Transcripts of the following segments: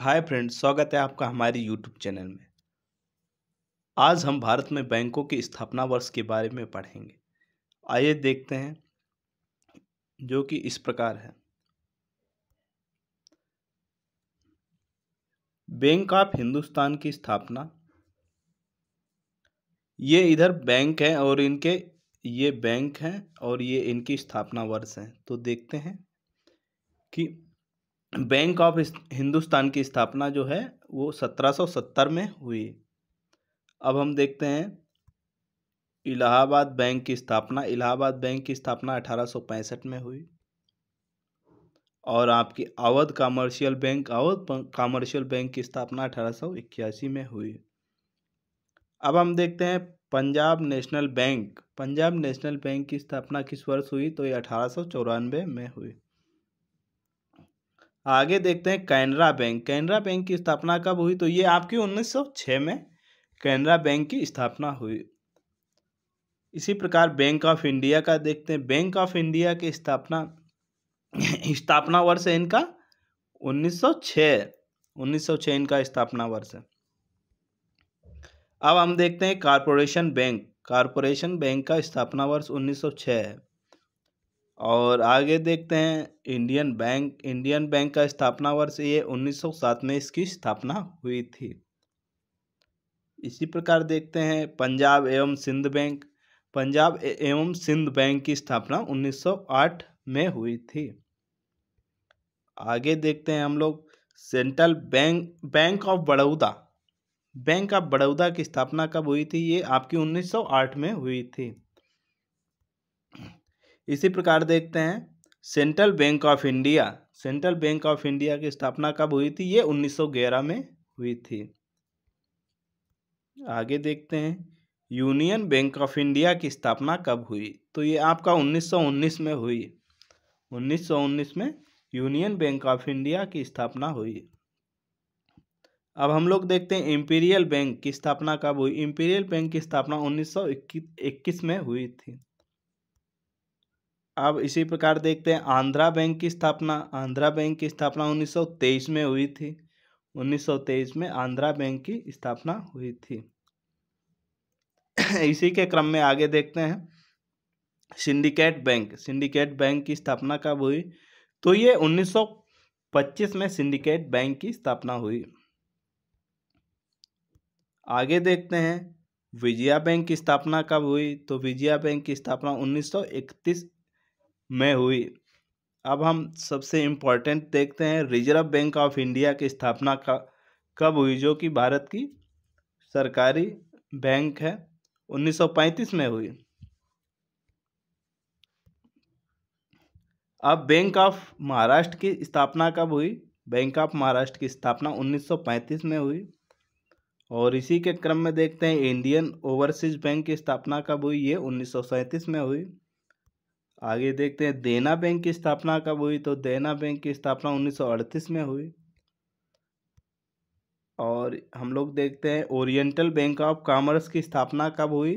Hi friends, स्वागत है आपका हमारे यूट्यूब चैनल में। आज हम भारत में बैंकों की स्थापना वर्ष के बारे में पढ़ेंगे। आइए देखते हैं, जो कि इस प्रकार है। बैंक ऑफ हिंदुस्तान की स्थापना, ये इधर बैंक है और ये बैंक हैं और ये इनकी स्थापना वर्ष है। तो देखते हैं कि बैंक ऑफ हिंदुस्तान की स्थापना जो है वो 1770 में हुई। अब हम देखते हैं इलाहाबाद बैंक की स्थापना। इलाहाबाद बैंक की स्थापना 1865 में हुई। और आपकी अवध कमर्शियल बैंक की स्थापना 1881 में हुई। अब हम देखते हैं Punjab national bank. Punjab national bank की स्थापना किस वर्ष हुई? तो ये 1894 में हुई। आगे देखते हैं कैनरा बैंक। कैनरा बैंक की स्थापना कब हुई? तो ये आपकी 1906 में कैनरा बैंक की स्थापना हुई। इसी प्रकार बैंक ऑफ इंडिया का देखते हैं। बैंक ऑफ इंडिया की स्थापना वर्ष है इनका 1906 इनका स्थापना वर्ष है। अब हम देखते हैं कारपोरेशन बैंक। कारपोरेशन बैंक का स्थापना वर्ष 1906 है। और आगे देखते हैं इंडियन बैंक। इंडियन बैंक का स्थापना वर्ष ये 1907 में इसकी स्थापना हुई थी। इसी प्रकार देखते हैं पंजाब एवं सिंध बैंक। पंजाब एवं सिंध बैंक की स्थापना 1908 में हुई थी। आगे देखते हैं हम लोग central bank of Baroda. Bank of Baroda की स्थापना कब हुई थी? ये आपकी 1908 में हुई थी। इसी प्रकार देखते हैं central bank of India. Central bank of India की स्थापना कब हुई थी? ये 1911 में हुई थी। आगे देखते हैं यूनियन बैंक ऑफ इंडिया की स्थापना कब हुई? तो ये आपका 1919 में हुई। 1919 में यूनियन बैंक ऑफ इंडिया की स्थापना हुई। अब हम लोग देखते हैं इंपीरियल बैंक की स्थापना कब हुई? इंपीरियल बैंक की स्थापना 1921 में हुई थी। अब इसी प्रकार देखते हैं आंध्रा बैंक की स्थापना। आंध्रा बैंक की स्थापना 1923 में हुई थी। 1923 में आंध्रा बैंक की स्थापना हुई थी। इसी के क्रम में आगे देखते हैं सिंडिकेट बैंक। सिंडिकेट बैंक की स्थापना कब हुई? तो ये 1925 में सिंडिकेट बैंक की स्थापना हुई। आगे देखते हैं विजया बैंक की स्थापना कब हुई? तो विजया बैंक की स्थापना 1931 में हुई। अब हम सबसे इम्पोर्टेंट देखते हैं रिजर्व बैंक ऑफ इंडिया की स्थापना कब हुई, जो कि भारत की सरकारी बैंक है। 1935 में हुई। अब बैंक ऑफ महाराष्ट्र की स्थापना कब हुई? बैंक ऑफ महाराष्ट्र की स्थापना 1935 में हुई। और इसी के क्रम में देखते हैं इंडियन ओवरसीज बैंक की स्थापना कब हुई? ये 1937 में हुई। आगे देखते हैं देना बैंक की स्थापना कब हुई? तो देना बैंक की स्थापना 1938 में हुई। और हम लोग देखते हैं ओरिएंटल बैंक ऑफ कॉमर्स की स्थापना कब हुई?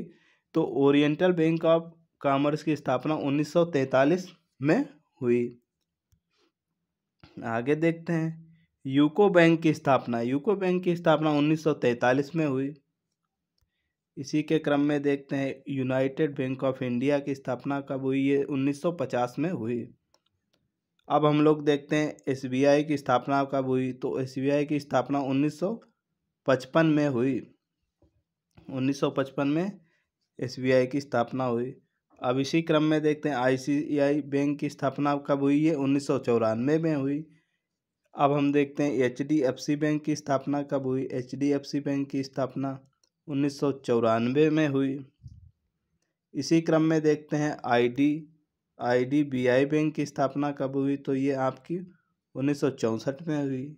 तो ओरिएंटल बैंक ऑफ कॉमर्स की स्थापना 1943 में हुई। आगे देखते हैं यूको बैंक की स्थापना। यूको बैंक की स्थापना 1943 में हुई। इसी के क्रम में देखते हैं यूनाइटेड बैंक ऑफ इंडिया की स्थापना कब हुई? ये 1950 में हुई। अब हम लोग देखते हैं एसबीआई की स्थापना कब हुई? तो एसबीआई की स्थापना 1955 में हुई। 1955 में एसबीआई की स्थापना हुई। अब इसी क्रम में देखते हैं आईसीआई बैंक की स्थापना कब हुई? ये 1994 में हुई। अब हम देखते हैं एचडीएफसी बैंक की स्थापना कब हुई? एचडीएफसी बैंक की स्थापना 1994 में हुई। इसी क्रम में देखते हैं आईडीबीआई बैंक की स्थापना कब हुई? तो ये आपकी 1964 में हुई।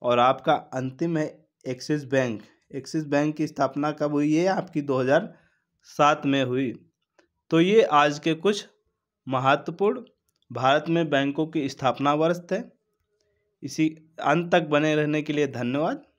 और आपका अंतिम है एक्सिस बैंक। एक्सिस बैंक की स्थापना कब हुई? ये आपकी 2007 में हुई। तो ये आज के कुछ महत्वपूर्ण भारत में बैंकों की स्थापना वर्ष थे। इसी अंत तक बने रहने के लिए धन्यवाद।